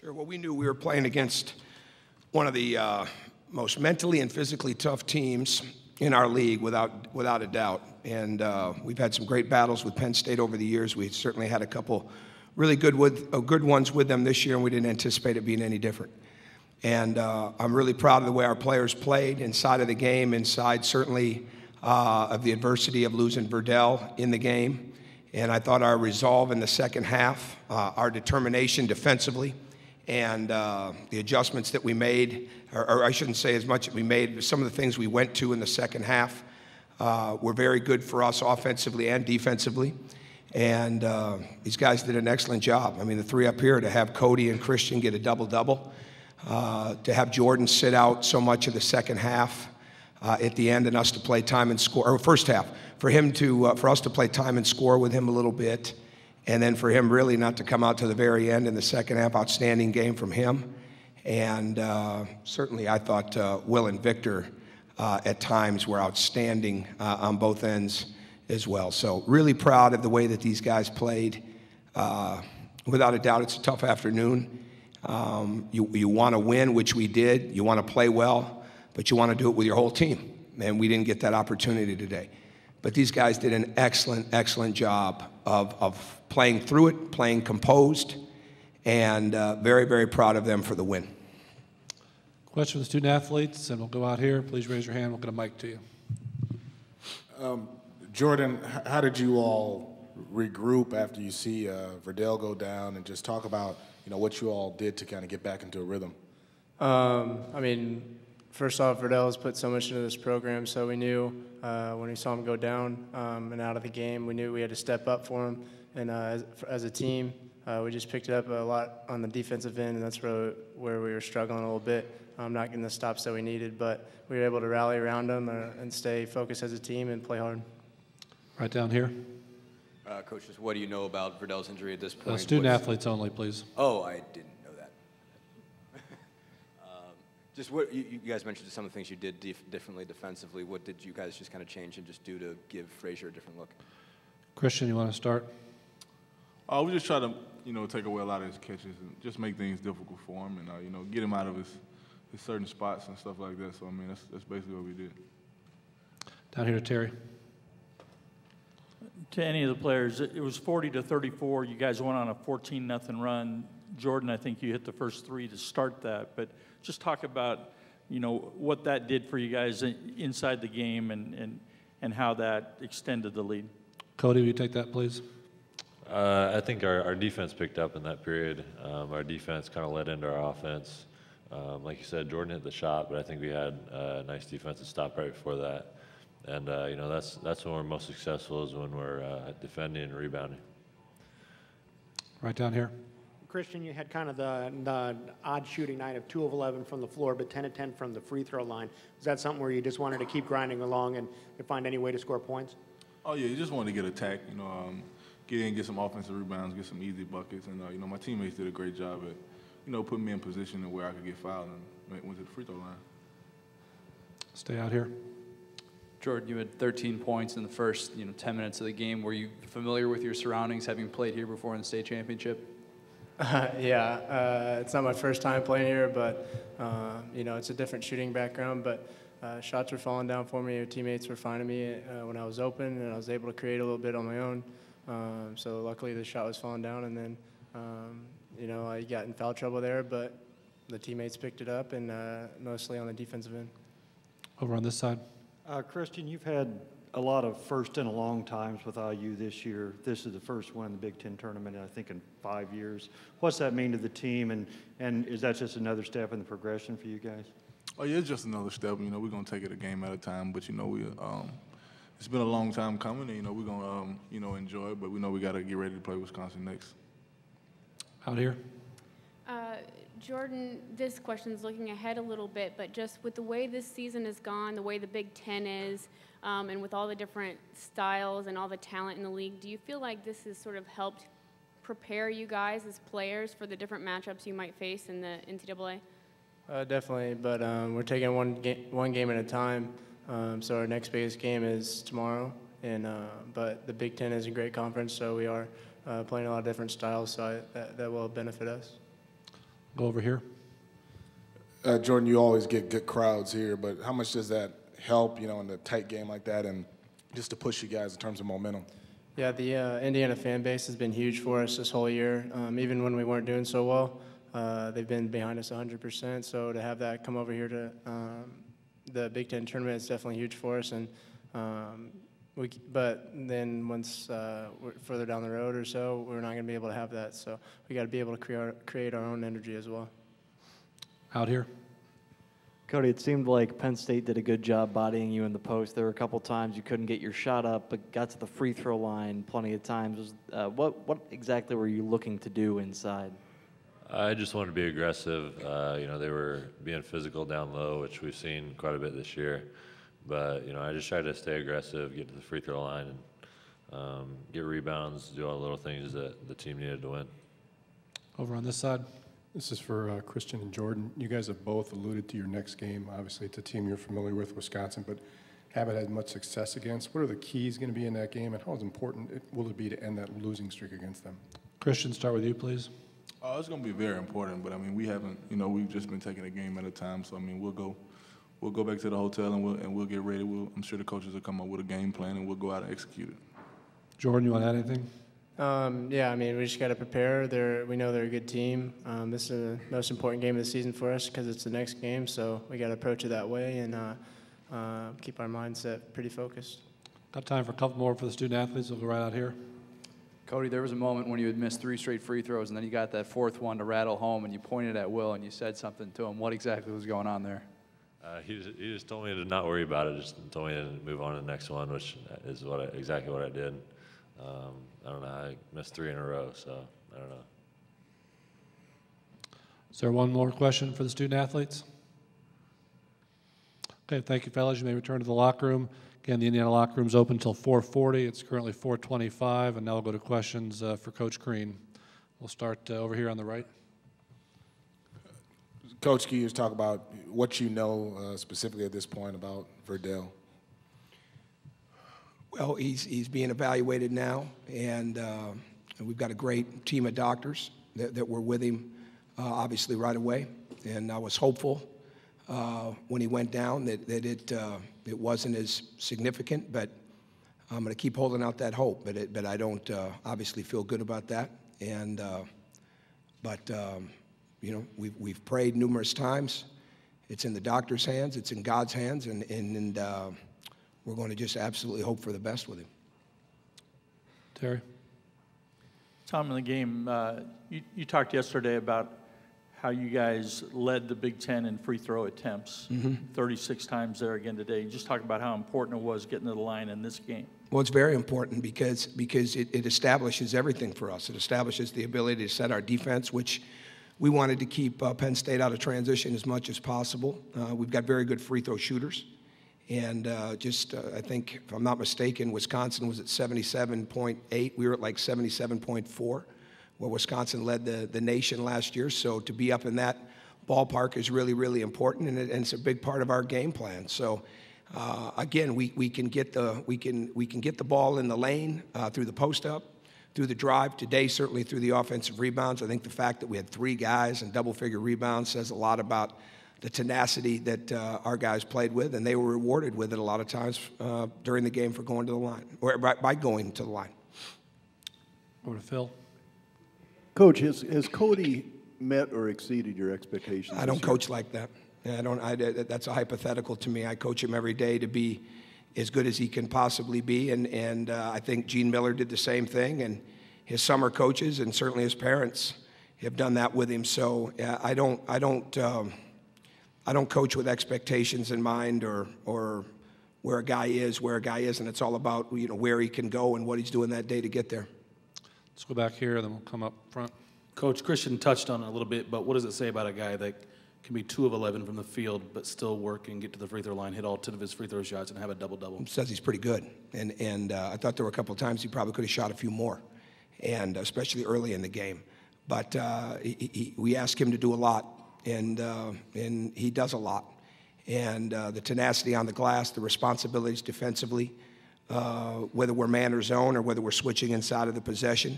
Sure. Well, we knew we were playing against one of the most mentally and physically tough teams in our league, without a doubt. And we've had some great battles with Penn State over the years. We certainly had a couple really good ones with them this year, and we didn't anticipate it being any different. And I'm really proud of the way our players played inside of the game, inside certainly of the adversity of losing Verdell in the game. And I thought our resolve in the second half, our determination defensively, and the adjustments that we made, or I shouldn't say as much that we made, but some of the things we went to in the second half were very good for us offensively and defensively. And these guys did an excellent job. I mean, the three up here, to have Cody and Christian get a double-double, to have Jordan sit out so much of the second half at the end and us to play time and score, or first half, for us to play time and score with him a little bit, and then for him really not to come out to the very end in the second half. Outstanding game from him. And certainly I thought Will and Victor at times were outstanding on both ends as well. So really proud of the way that these guys played. Without a doubt, it's a tough afternoon. You want to win, which we did. You want to play well, but you want to do it with your whole team. And we didn't get that opportunity today. But these guys did an excellent, excellent job of playing through it, playing composed, and very, very proud of them for the win. Question for the student athletes, and we'll go out here. Please raise your hand. We'll get a mic to you. Jordan, how did you all regroup after you see Verdell go down, and just talk about what you all did to kind of get back into a rhythm? I mean, first off, Verdell has put so much into this program, so we knew when we saw him go down and out of the game, we knew we had to step up for him. And as a team, we just picked it up a lot on the defensive end, and that's where we were struggling a little bit, not getting the stops that we needed. But we were able to rally around them and stay focused as a team and play hard. Right down here. Coach, just what do you know about Verdell's injury at this point? Student athletes only, please. Oh, I didn't know that. Just what you guys mentioned some of the things you did differently defensively. What did you guys just kind of change and just do to give Frazier a different look? Christian, you want to start? We just try to, take away a lot of his catches and just make things difficult for him, and get him out of his certain spots and stuff like that. So I mean, that's basically what we did. Down here to Terry. To any of the players, it was 40-34. You guys went on a 14-0 run. Jordan, I think you hit the first three to start that, but just talk about, what that did for you guys inside the game and how that extended the lead. Cody, will you take that, please? I think our defense picked up in that period. Our defense kind of led into our offense. Like you said, Jordan hit the shot, but I think we had a nice defensive stop right before that. And, that's when we're most successful, is when we're defending and rebounding. Right down here. Christian, you had kind of the odd shooting night of 2 of 11 from the floor, but 10 of 10 from the free throw line. Was that something where you just wanted to keep grinding along and find any way to score points? Oh, yeah, you just wanted to get attacked, get in, get some offensive rebounds, get some easy buckets. And, my teammates did a great job at, putting me in position where I could get fouled and went to the free throw line. Stay out here. Jordan, you had 13 points in the first 10 minutes of the game. Were you familiar with your surroundings, having played here before in the state championship? Yeah, it's not my first time playing here, but it's a different shooting background. But shots were falling down for me. Teammates were finding me when I was open, and I was able to create a little bit on my own. So luckily the shot was falling down, and then I got in foul trouble there, but the teammates picked it up, and mostly on the defensive end. Over on this side. Christian, you've had a lot of first and a long times with IU this year. This is the first one in the Big Ten tournament, I think, in 5 years. What's that mean to the team, and is that just another step in the progression for you guys? Oh, yeah, it's just another step. We're going to take it a game at a time, but, it's been a long time coming, and, we're going to, enjoy it, but we know we got to get ready to play Wisconsin next. Out here. Jordan, this question is looking ahead a little bit, but just with the way this season has gone, the way the Big Ten is, and with all the different styles and all the talent in the league, do you feel like this has sort of helped prepare you guys as players for the different matchups you might face in the NCAA? Definitely, but we're taking one game at a time. So our next biggest game is tomorrow, and but the Big Ten is a great conference, so we are playing a lot of different styles, so that will benefit us. Go over here. Jordan, you always get good crowds here, but how much does that help, in a tight game like that and just to push you guys in terms of momentum? Yeah, the Indiana fan base has been huge for us this whole year. Even when we weren't doing so well, they've been behind us 100%. So to have that come over here to the Big Ten tournament is definitely huge for us. And but then once we're further down the road or so, we're not going to be able to have that. So we got to be able to create our own energy as well. Out here. Cody, it seemed like Penn State did a good job bodying you in the post. There were a couple times you couldn't get your shot up, but got to the free throw line plenty of times. What exactly were you looking to do inside? I just wanted to be aggressive. They were being physical down low, which we've seen quite a bit this year. But, I just tried to stay aggressive, get to the free throw line, and get rebounds, do all the little things that the team needed to win. Over on this side. This is for Christian and Jordan. You guys have both alluded to your next game. Obviously, it's a team you're familiar with, Wisconsin, but haven't had much success against. What are the keys going to be in that game, and how important will it be to end that losing streak against them? Christian, start with you, please. It's going to be very important, but we haven't. We've just been taking a game at a time. So we'll go back to the hotel and we'll get ready. I'm sure the coaches will come up with a game plan and we'll go out and execute it. Jordan, you want to add anything? Yeah, we just got to prepare. We know they're a good team. This is the most important game of the season for us because it's the next game, so we got to approach it that way and keep our mindset pretty focused. Got time for a couple more for the student athletes. We'll go right out here. Cody, there was a moment when you had missed 3 straight free throws, and then you got that 4th one to rattle home, and you pointed at Will, and you said something to him. What exactly was going on there? He just told me to not worry about it. Just told me to move on to the next one, which is exactly what I did. I don't know. I missed 3 in a row, so I don't know. Is there one more question for the student athletes? Okay, thank you, fellas. You may return to the locker room. Again, the Indiana locker room is open until 4:40. It's currently 4:25, and now we'll go to questions for Coach Crean. We'll start over here on the right. Coach, can you just talk about what you know specifically at this point about Verdell? Well, he's being evaluated now, and we've got a great team of doctors that were with him, obviously, right away. And I was hopeful when he went down that it wasn't as significant, but I'm going to keep holding out that hope. But I don't obviously feel good about that. And we've prayed numerous times. It's in the doctor's hands. It's in God's hands, and we're going to just absolutely hope for the best with him. Terry? Tom, in the game, you talked yesterday about how you guys led the Big Ten in free throw attempts, 36 times there again today. Just talk about how important it was getting to the line in this game. Well, it's very important because it establishes everything for us. It establishes the ability to set our defense, which we wanted to keep Penn State out of transition as much as possible. We've got very good free throw shooters. And I think, if I'm not mistaken, Wisconsin was at 77.8. We were at like 77.4, where Wisconsin led the nation last year. So to be up in that ballpark is really, really important, and it's a big part of our game plan. So again, we can get the ball in the lane through the post up, through the drive. Today, certainly through the offensive rebounds. I think the fact that we had 3 guys and double-figure rebounds says a lot about the tenacity that our guys played with, and they were rewarded with it a lot of times during the game for going to the line, or by going to the line. Over to Phil. Coach, has Cody met or exceeded your expectations? I don't coach like that. That's a hypothetical to me. I coach him every day to be as good as he can possibly be, and I think Gene Miller did the same thing, and his summer coaches and certainly his parents have done that with him. So I don't coach with expectations in mind or where a guy is, where a guy isn't. It's all about where he can go and what he's doing that day to get there. Let's go back here, and then we'll come up front. Coach, Christian touched on it a little bit, but what does it say about a guy that can be 2 of 11 from the field but still work and get to the free throw line, hit all 10 of his free throw shots, and have a double-double? It says he's pretty good. And I thought there were a couple of times he probably could have shot a few more, and especially early in the game. But we ask him to do a lot, and he does a lot. And the tenacity on the glass, the responsibilities defensively, whether we're man or zone or whether we're switching inside of the possession,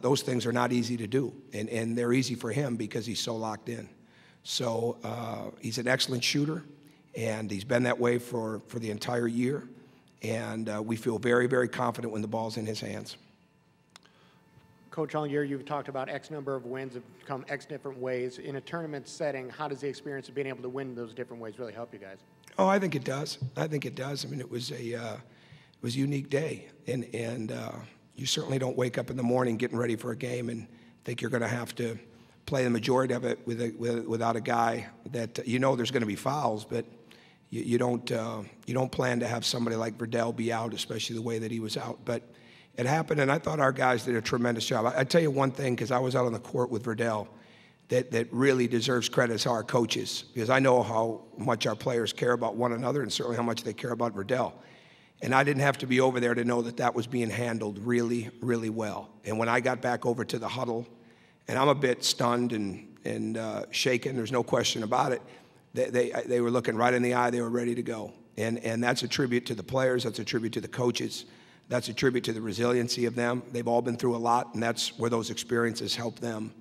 Those things are not easy to do, and they're easy for him because he's so locked in. So he's an excellent shooter, and he's been that way for the entire year. And we feel very, very confident when the ball's in his hands. Coach, all year you've talked about X number of wins have come X different ways. In a tournament setting, how does the experience of being able to win those different ways really help you guys? Oh, I think it does. I think it does. I mean, it was a unique day, and you certainly don't wake up in the morning getting ready for a game and think you're going to have to play the majority of it without a guy that there's going to be fouls, but you don't plan to have somebody like Verdell be out, especially the way that he was out. But it happened, and I thought our guys did a tremendous job. I tell you one thing, because I was out on the court with Verdell, that really deserves credit is our coaches, because I know how much our players care about one another and certainly how much they care about Verdell. And I didn't have to be over there to know that was being handled really, really well. And when I got back over to the huddle, and I'm a bit stunned and shaken, there's no question about it, they were looking right in the eye, they were ready to go. And that's a tribute to the players, that's a tribute to the coaches, that's a tribute to the resiliency of them. They've all been through a lot, and that's where those experiences help them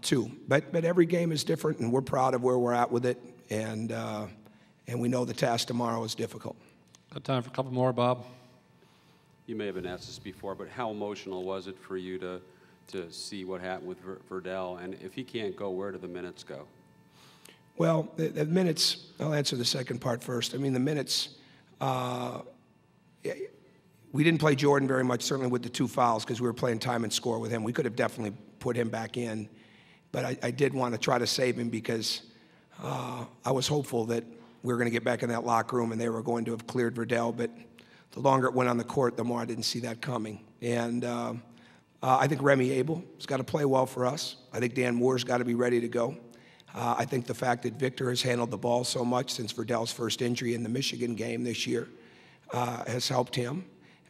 too. But every game is different, and we're proud of where we're at with it, and we know the task tomorrow is difficult. Got time for a couple more, Bob. You may have been asked this before, but how emotional was it for you to see what happened with Verdell? And if he can't go, where do the minutes go? Well, the minutes, I'll answer the second part first. I mean, the minutes, we didn't play Jordan very much, certainly with the 2 fouls, because we were playing time and score with him. We could have definitely put him back in, but I did want to try to save him because I was hopeful that we were going to get back in that locker room and they were going to have cleared Verdell, but the longer it went on the court, the more I didn't see that coming. And I think Remy Abel has got to play well for us. I think Dan Moore's got to be ready to go. I think the fact that Victor has handled the ball so much since Verdell's first injury in the Michigan game this year has helped him.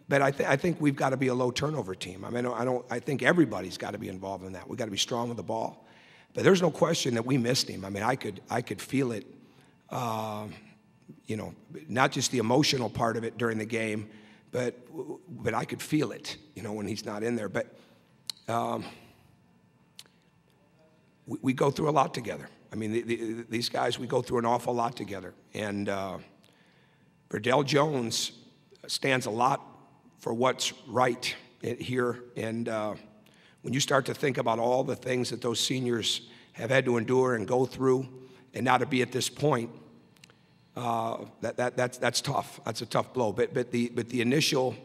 But I think we've got to be a low turnover team. I mean, I think everybody's got to be involved in that. We've got to be strong with the ball. But there's no question that we missed him. I mean, I could feel it, not just the emotional part of it during the game, but I could feel it, when he's not in there. But we go through a lot together. I mean, these guys, we go through an awful lot together. And Verdell Jones stands a lot for what's right here. And when you start to think about all the things that those seniors have had to endure and go through, and now to be at this point, that's tough. That's a tough blow. But the initial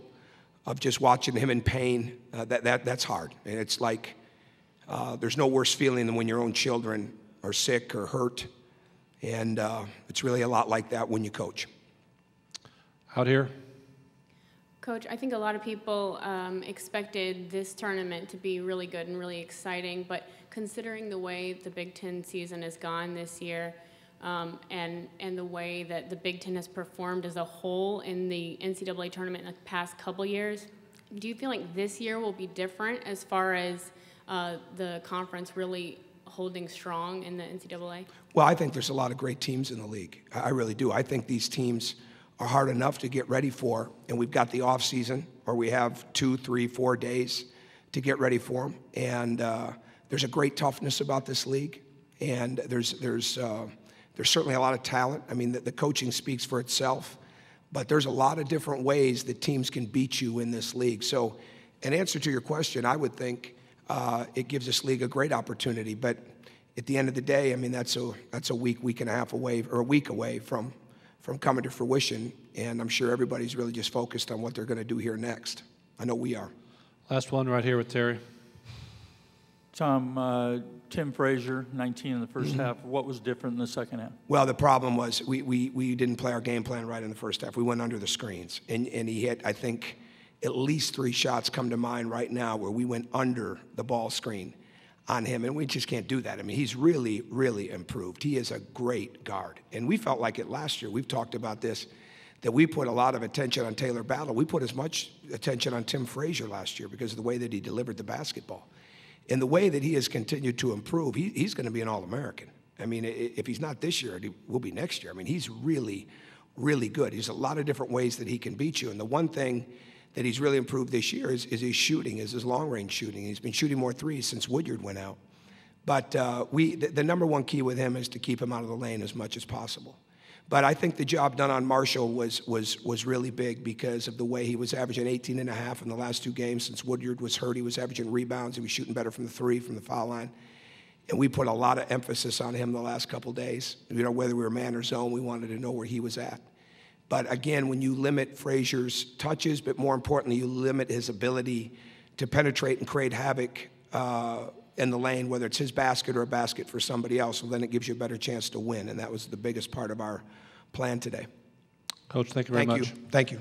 of just watching him in pain, that's hard. And it's like there's no worse feeling than when your own children are sick or hurt. And it's really a lot like that when you coach. Out here. Coach, I think a lot of people expected this tournament to be really good and really exciting, but considering the way the Big Ten season has gone this year and the way that the Big Ten has performed as a whole in the NCAA tournament in the past couple years, do you feel like this year will be different as far as the conference really holding strong in the NCAA? Well, I think there's a lot of great teams in the league. I really do. I think these teams are hard enough to get ready for, and we've got the off season, or we have 2, 3, 4 days to get ready for them. And there's a great toughness about this league, and there's certainly a lot of talent. I mean, the coaching speaks for itself, but there's a lot of different ways that teams can beat you in this league. So, in answer to your question, I would think it gives this league a great opportunity. But at the end of the day, I mean, that's a week and a half away, or a week away from coming to fruition, and I'm sure everybody's really just focused on what they're going to do here next. I know we are. Last one right here with Terry. Tom, Tim Frazier, 19 in the first half. What was different in the second half? Well, the problem was we didn't play our game plan right in the first half. We went under the screens, and he hit, I think, at least 3 shots come to mind right now where we went under the ball screen on him, and we just can't do that. I mean, he's really, really improved. He is a great guard, and we felt like it last year. We've talked about this, that we put a lot of attention on Taylor Battle. We put as much attention on Tim Frazier last year because of the way that he delivered the basketball. And the way that he has continued to improve, he's going to be an All-American. I mean, if he's not this year, he will be next year. I mean, he's really, really good. There's a lot of different ways that he can beat you, and the one thing that he's really improved this year is his shooting, is his long-range shooting. He's been shooting more threes since Woodyard went out. But the number one key with him is to keep him out of the lane as much as possible. But I think the job done on Marshall was really big because of the way he was averaging 18.5 in the last 2 games since Woodyard was hurt. He was averaging rebounds. He was shooting better from the 3, from the foul line. And we put a lot of emphasis on him the last couple days. You know, whether we were man or zone, we wanted to know where he was at. But again, when you limit Frazier's touches, but more importantly, you limit his ability to penetrate and create havoc in the lane, whether it's his basket or a basket for somebody else, well, then it gives you a better chance to win. And that was the biggest part of our plan today. Coach, thank you very much. Thank you.